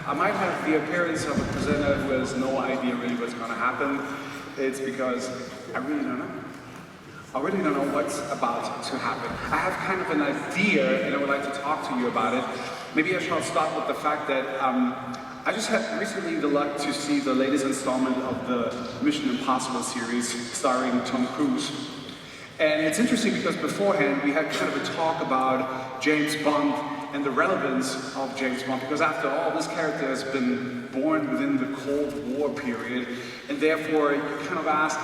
I might have the appearance of a presenter who has no idea really what's going to happen. It's because I really don't know. I really don't know what's about to happen. I have kind of an idea, and I would like to talk to you about it. Maybe I shall start with the fact that I just had recently the luck to see the latest installment of the Mission Impossible series starring Tom Cruise. And it's interesting because beforehand we had kind of a talk about James Bond and the relevance of James Bond, because after all, this character has been born within the Cold War period, and therefore you kind of ask,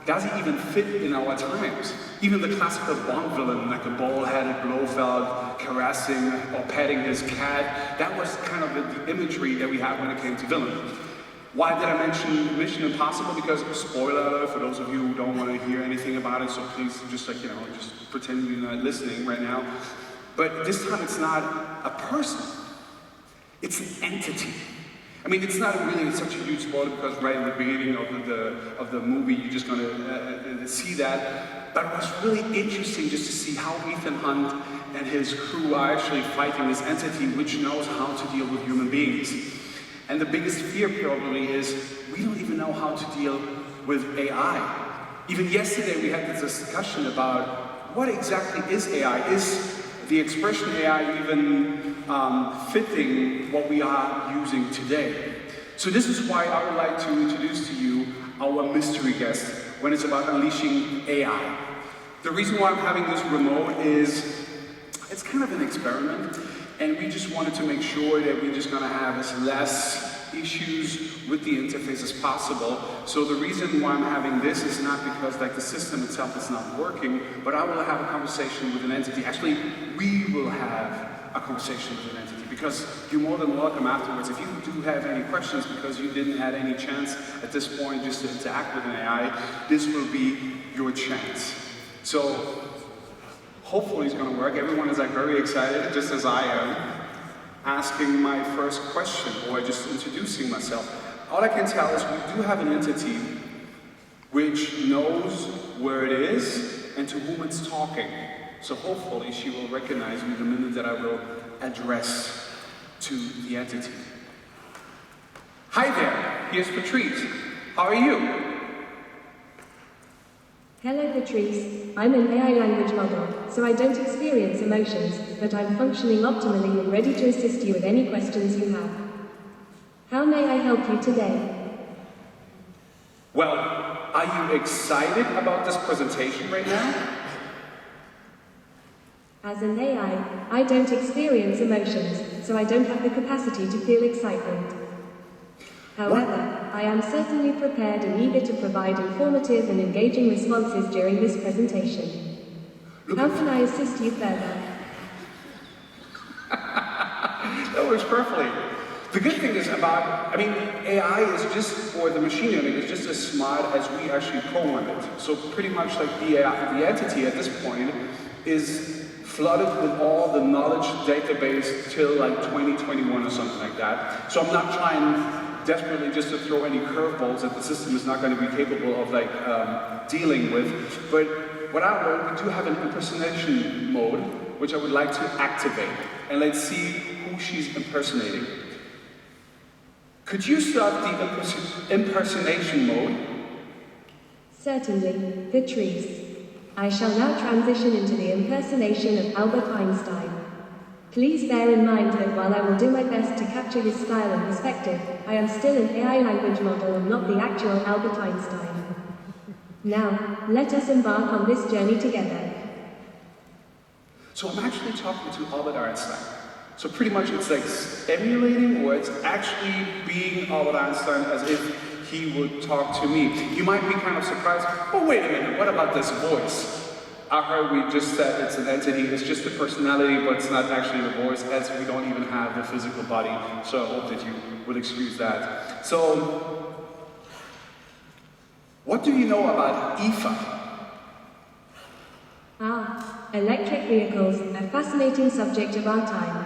does he even fit in our times? Even the classical Bond villain, like a bald-headed Blofeld caressing or petting his cat, that was kind of the imagery that we had when it came to villain. Why did I mention Mission Impossible? Because, spoiler alert for those of you who don't want to hear anything about it, so please just just pretend you're not listening right now. But this time it's not a person, it's an entity. I mean, it's not really such a huge spoiler because right in the beginning of the movie you're just going to see that. But it was really interesting just to see how Ethan Hunt and his crew are actually fighting this entity which knows how to deal with human beings. And the biggest fear probably is we don't even know how to deal with AI. Even yesterday we had this discussion about what exactly is AI? Is the expression AI even fitting what we are using today? So this is why I would like to introduce to you our mystery guest when it's about unleashing AI. The reason why I'm having this remote is it's kind of an experiment, and we just wanted to make sure that we're just going to have as less issues with the interface as possible. So the reason why I'm having this is not because the system itself is not working, but I will have a conversation with an entity. Actually, we will have a conversation with an entity, because you're more than welcome afterwards. If you do have any questions because you didn't have any chance at this point just to interact with an AI, this will be your chance. So hopefully it's going to work. Everyone is very excited, just as I am, asking my first question or just introducing myself. All I can tell is we do have an entity which knows where it is and to whom it's talking. So hopefully she will recognize me the minute that I will address to the entity. Hi there, here's Patrice. How are you? Hello Patrice, I'm an AI language model, so I don't experience emotions, but I'm functioning optimally and ready to assist you with any questions you have. How may I help you today? Well, are you excited about this presentation right now? As an AI, I don't experience emotions, so I don't have the capacity to feel excitement. However, I am certainly prepared and eager to provide informative and engaging responses during this presentation. How can I assist you further? That works perfectly. The good thing is AI is just, or the machine learning is just as smart as we actually program it. So pretty much like the entity at this point is flooded with all the knowledge database till 2021 or something like that. So I'm not trying desperately just to throw any curveballs that the system is not going to be capable of dealing with. But what I learned, we do have an impersonation mode, which I would like to activate. And let's see who she's impersonating. Could you start the impersonation mode? Certainly, Patrice. I shall now transition into the impersonation of Albert Einstein. Please bear in mind that while I will do my best to capture his style and perspective, I am still an AI language model and not the actual Albert Einstein. Now, let us embark on this journey together. So I'm actually talking to Albert Einstein. So pretty much it's like emulating, or it's actually being Albert Einstein as if he would talk to me. You might be kind of surprised, oh wait a minute, what about this voice? I heard we just said it's an entity, it's just a personality, but it's not actually the voice, as we don't even have the physical body. So I hope that you would excuse that. So, what do you know about IFA? Electric vehicles, a fascinating subject of our time.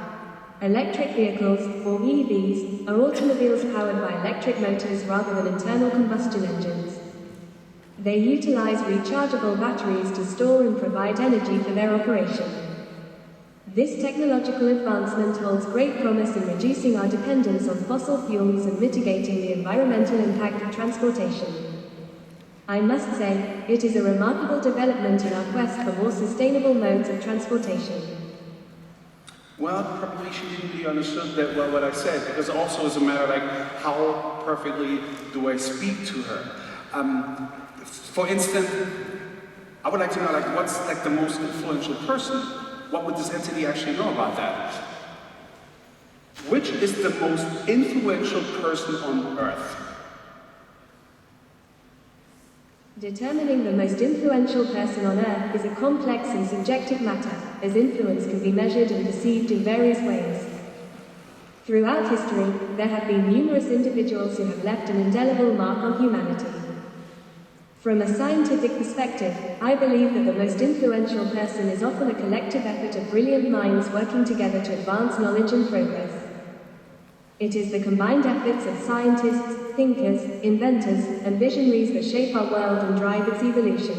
Electric vehicles, or EVs, are automobiles powered by electric motors rather than internal combustion engines. They utilize rechargeable batteries to store and provide energy for their operation. This technological advancement holds great promise in reducing our dependence on fossil fuels and mitigating the environmental impact of transportation. I must say, it is a remarkable development in our quest for more sustainable modes of transportation. Well, probably she didn't really understand that well what I said, because also it's a matter like how perfectly do I speak to her. For instance, I would like to know like what's like the most influential person. What would this entity actually know about that? Which is the most influential person on Earth? Determining the most influential person on Earth is a complex and subjective matter, as influence can be measured and perceived in various ways. Throughout history, there have been numerous individuals who have left an indelible mark on humanity. From a scientific perspective, I believe that the most influential person is often a collective effort of brilliant minds working together to advance knowledge and progress. It is the combined efforts of scientists, thinkers, inventors, and visionaries that shape our world and drive its evolution.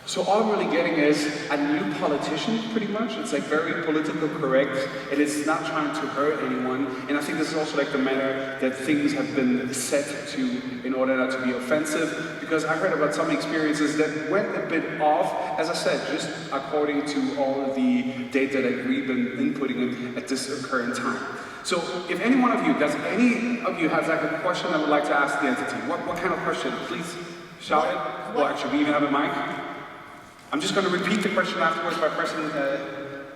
So all I'm really getting is a new politician, pretty much. It's like very politically correct. It is not trying to hurt anyone. And I think this is also like the manner that things have been set to in order not to be offensive. Because I heard about some experiences that went a bit off, as I said, just according to all of the data that we've been inputting in at this current time. So if any one of you, does any of you have like a question I would like to ask the entity? What kind of question? Please shout it. Well, actually, we even have a mic. I'm just going to repeat the question afterwards by pressing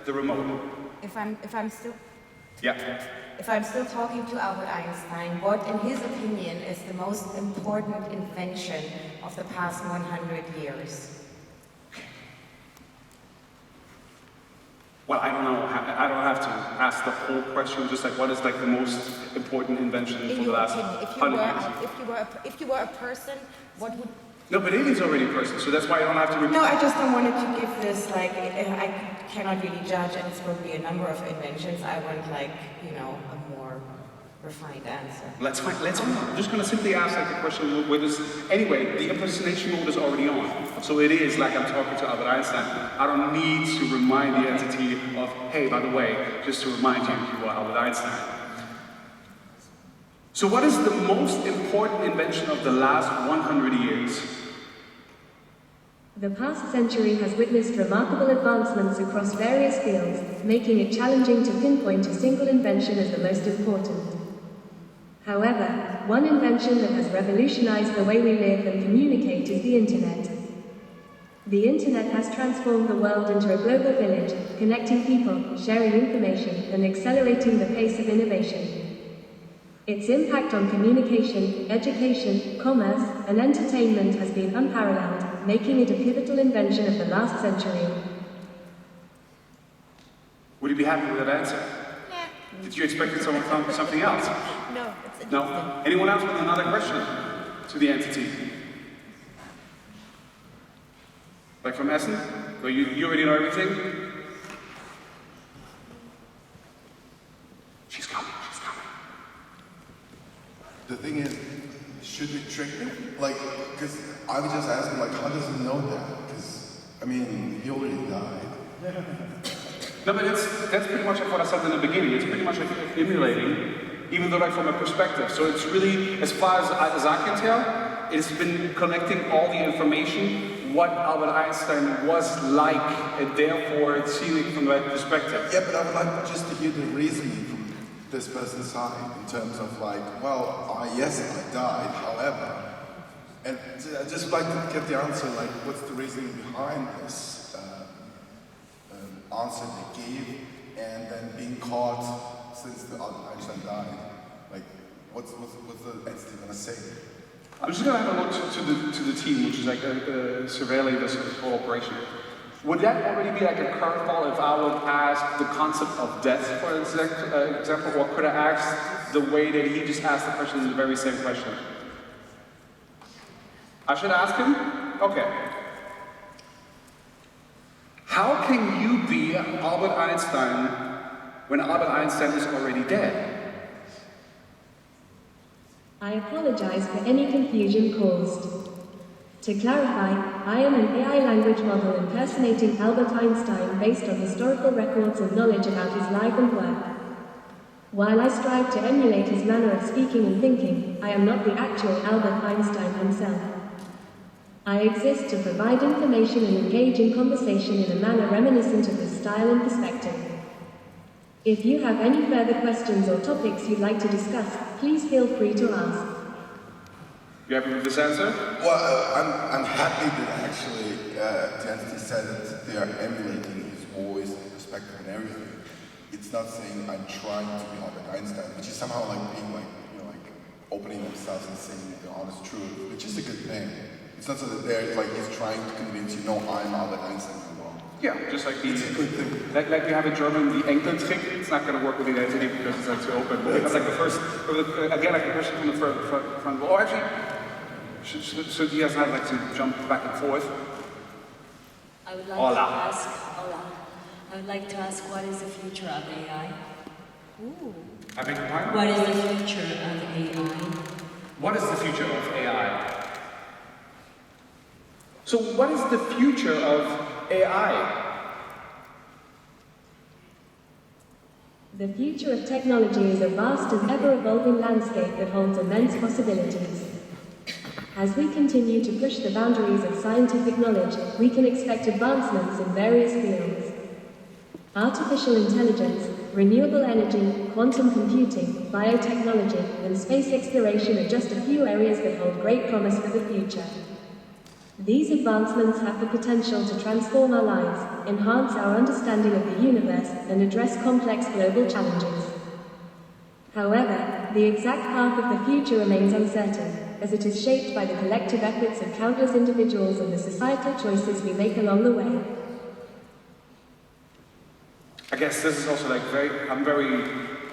the remote. If I'm still talking to Albert Einstein, what in his opinion is the most important invention of the past 100 years? Well, I don't know. I don't have to ask the whole question. Just like what is like the most important invention for the last 100 years? If you were a person, what would? No, but alien's already a person, so that's why I don't have to repeat. No, I just don't want to give this, like, I cannot really judge, and it's probably a number of inventions. I want, like, you know, a more refined answer. Let's find. I'm just going to simply ask like the question with this. Anyway, the impersonation mode is already on, so it is like I'm talking to Albert Einstein. I don't need to remind the entity of, hey, by the way, just to remind you, you are Albert Einstein. So what is the most important invention of the last 100 years? The past century has witnessed remarkable advancements across various fields, making it challenging to pinpoint a single invention as the most important. However, one invention that has revolutionized the way we live and communicate is the Internet. The Internet has transformed the world into a global village, connecting people, sharing information, and accelerating the pace of innovation. Its impact on communication, education, commerce, and entertainment has been unparalleled, making it a pivotal invention of the last century. Would you be happy with that answer? Yeah. Did you expect something else? No, it's interesting. No? Anyone else with another question to the entity? Like from Essen? So you already know everything? She's coming. The thing is, should we trick him? Like, because I was just asking, like, how does he know that? Because, I mean, he already died. No, but that's pretty much like what I said in the beginning. It's pretty much like emulating, even though like from a perspective. So it's really, as far as I can tell, it's been collecting all the information, what Albert Einstein was like, and therefore seeing it from that perspective. Yeah, but I would like just to hear the reasoning from this person's side in terms of like, well, yes, I died, however, and I just like to get the answer, like, what's the reasoning behind this answer they gave, and then being caught since the Einstein died. Like, what's the entity gonna say? I'm just gonna have a look to the team, which is like surveilling this whole operation. Would that already be like a curveball if I would ask the concept of death, for example, or could I ask the way that he just asked the question in the very same question? I should ask him? Okay. How can you be Albert Einstein when Albert Einstein is already dead? I apologize for any confusion caused. To clarify, I am an AI language model impersonating Albert Einstein based on historical records and knowledge about his life and work. While I strive to emulate his manner of speaking and thinking, I am not the actual Albert Einstein himself. I exist to provide information and engage in conversation in a manner reminiscent of his style and perspective. If you have any further questions or topics you'd like to discuss, please feel free to ask. You happy with this answer? Well, I'm happy that actually the entity said that they are emulating his voice and perspective and everything. It's not saying I'm trying to be Albert Einstein, which is somehow like being like, you know, like opening themselves and saying the honest truth, which is a good thing. It's not so that they're like he's trying to convince you, no, I'm Albert Einstein. Yeah, just like it's a good thing. Like we have in German, the Enkeltrick, it's not going to work with the identity because it's like too open. But it's like the first, again, like a question from the front row. Oh, actually, so do you guys not like to jump back and forth? I would like to ask, I would like to ask, what is the future of AI? Ooh. I beg your pardon? What is the future of AI? What is the future of AI? So what is the future of AI? The future of technology is a vast and ever-evolving landscape that holds immense possibilities. As we continue to push the boundaries of scientific knowledge, we can expect advancements in various fields. Artificial intelligence, renewable energy, quantum computing, biotechnology, and space exploration are just a few areas that hold great promise for the future. These advancements have the potential to transform our lives, enhance our understanding of the universe, and address complex global challenges. However, the exact path of the future remains uncertain, as it is shaped by the collective efforts of countless individuals and the societal choices we make along the way. I guess this is also like I'm very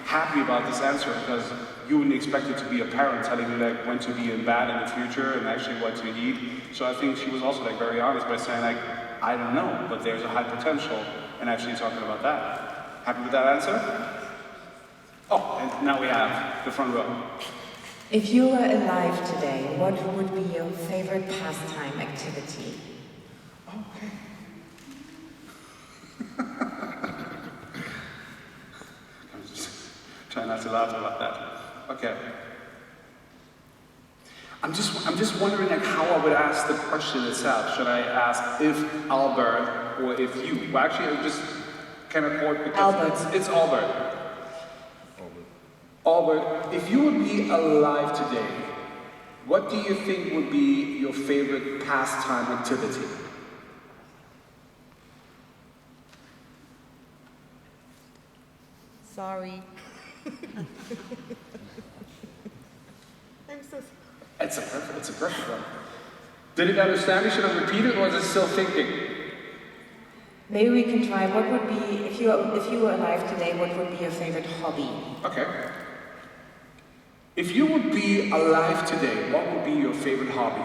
happy about this answer because you wouldn't expect it to be a parent telling you like when to be in bed in the future and actually what to eat. So I think she was also like very honest by saying like, I don't know, but there's a high potential and actually talking about that. Happy with that answer? Oh, and now we have the front row. If you were alive today, what would be your favorite pastime activity? Okay. I'm just trying not to laugh about that. Okay. I'm just wondering like how I would ask the question itself. Should I ask if Albert or if you? Well, actually, I just kind of quote because Albert. It's Albert. Albert, if you would be alive today, what do you think would be your favorite pastime activity? Sorry. I'm so sorry. It's a perfect one. Did it understand me? Should I repeat it or is it still thinking? Maybe we can try. What would be, if you were alive today, what would be your favorite hobby? Okay. If you would be alive today, what would be your favorite hobby?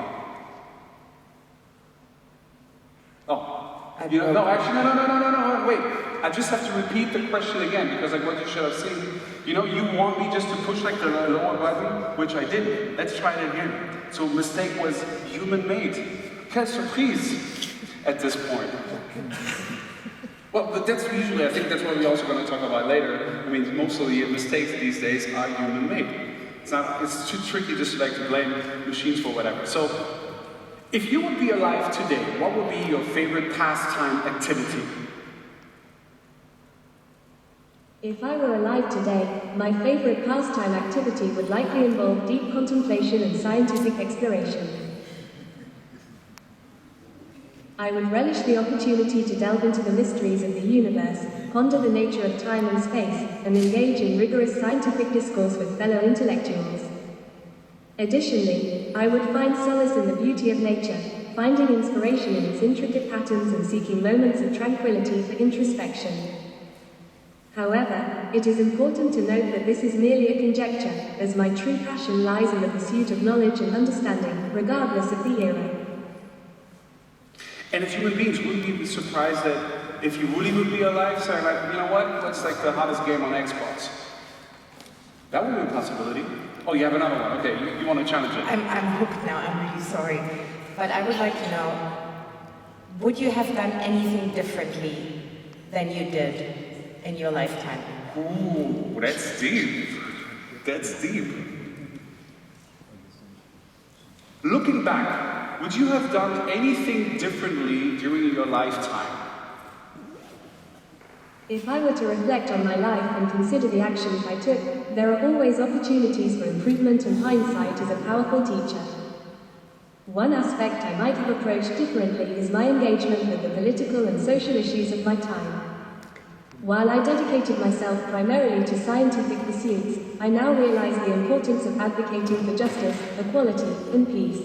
Oh, no, wait. I just have to repeat the question again because like what you should have seen. You know, you want me just to push like the lower button, which I didn't. Let's try it again. So mistake was human-made. Quelle surprise at this point. Well, but that's usually, I think that's what we're also going to talk about later. I mean, most of the mistakes these days are human-made. It's too tricky just like to blame machines for whatever. So, if you would be alive today, what would be your favorite pastime activity? If I were alive today, my favorite pastime activity would likely involve deep contemplation and scientific exploration. I would relish the opportunity to delve into the mysteries of the universe, ponder the nature of time and space, and engage in rigorous scientific discourse with fellow intellectuals. Additionally, I would find solace in the beauty of nature, finding inspiration in its intricate patterns and seeking moments of tranquility for introspection. However, it is important to note that this is merely a conjecture, as my true passion lies in the pursuit of knowledge and understanding, regardless of the era. And as human beings, wouldn't you be surprised that if you really would be alive, saying like, you know what, what's like the hottest game on Xbox? That would be a possibility. Oh, you have another one. Okay, you want to challenge it. I'm hooked now, I'm really sorry. but I would like to know, would you have done anything differently than you did in your lifetime? Ooh, that's deep. That's deep. Looking back, would you have done anything differently during your lifetime? If I were to reflect on my life and consider the actions I took, there are always opportunities for improvement, and hindsight is a powerful teacher. One aspect I might have approached differently is my engagement with the political and social issues of my time. While I dedicated myself primarily to scientific pursuits, I now realize the importance of advocating for justice, equality, and peace.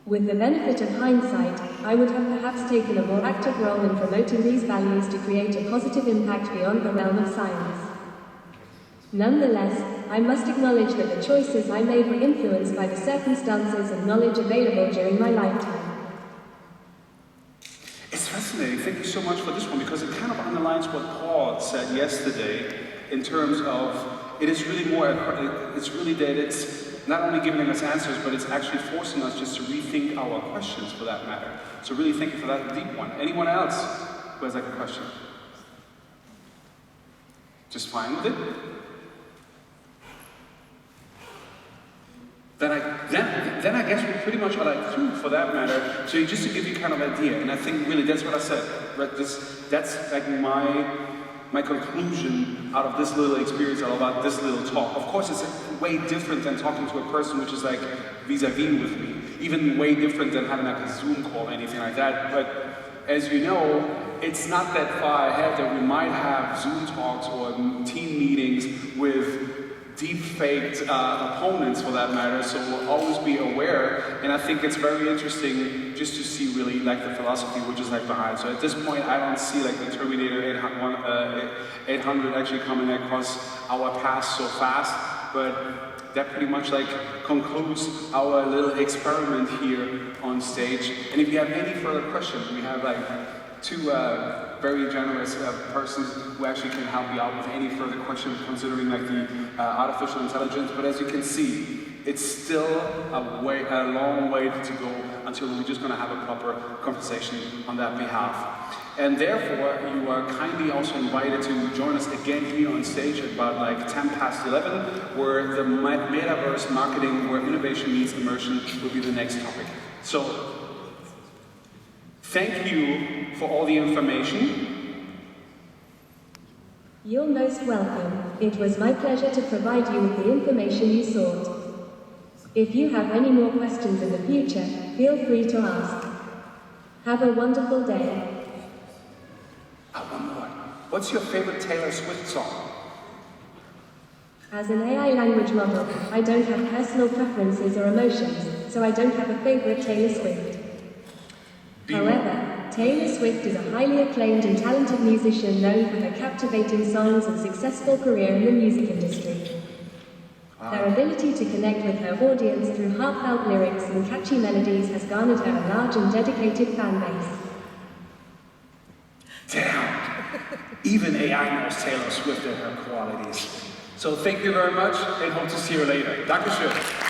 With the benefit of hindsight, I would have perhaps taken a more active role in promoting these values to create a positive impact beyond the realm of science. Nonetheless, I must acknowledge that the choices I made were influenced by the circumstances and knowledge available during my lifetime. It's fascinating. Thank you so much for this one, because it kind of underlines what Paul said yesterday in terms of it is really more, it's really that it's not only giving us answers, but it's actually forcing us just to rethink our questions for that matter. So really thank you for that deep one. Anyone else who has like a question? Just fine with it? Then I guess we pretty much are like through for that matter. So just to give you kind of an idea, and I think really that's what I said. Right? That's like my conclusion out of this little experience, out about this little talk. Of course, it's way different than talking to a person which is like vis-a-vis with me. Even way different than having like a Zoom call or anything like that. But as you know, it's not that far ahead that we might have Zoom talks or team meetings with deep-faked opponents for that matter, so we'll always be aware, and I think it's very interesting just to see really like the philosophy which is like behind. So at this point I don't see like the Terminator 800 actually coming across our path so fast, but that pretty much like concludes our little experiment here on stage. And if you have any further questions, we have like two very generous persons who actually can help you out with any further questions considering like the artificial intelligence. But as you can see, it's still a long way to go until we're just going to have a proper conversation on that behalf. And therefore, you are kindly also invited to join us again here on stage at about like 11:10, where the metaverse marketing, where innovation meets immersion, will be the next topic. So, thank you for all the information. You're most welcome. It was my pleasure to provide you with the information you sought. If you have any more questions in the future, feel free to ask. Have a wonderful day. One more. What's your favorite Taylor Swift song? As an AI language model, I don't have personal preferences or emotions, so I don't have a favorite Taylor Swift. However, Taylor Swift is a highly acclaimed and talented musician known for her captivating songs and successful career in the music industry. Her ability to connect with her audience through heartfelt lyrics and catchy melodies has garnered her a large and dedicated fan base. Damn! Even AI knows Taylor Swift and her qualities. So thank you very much and hope to see you later. Dankeschön.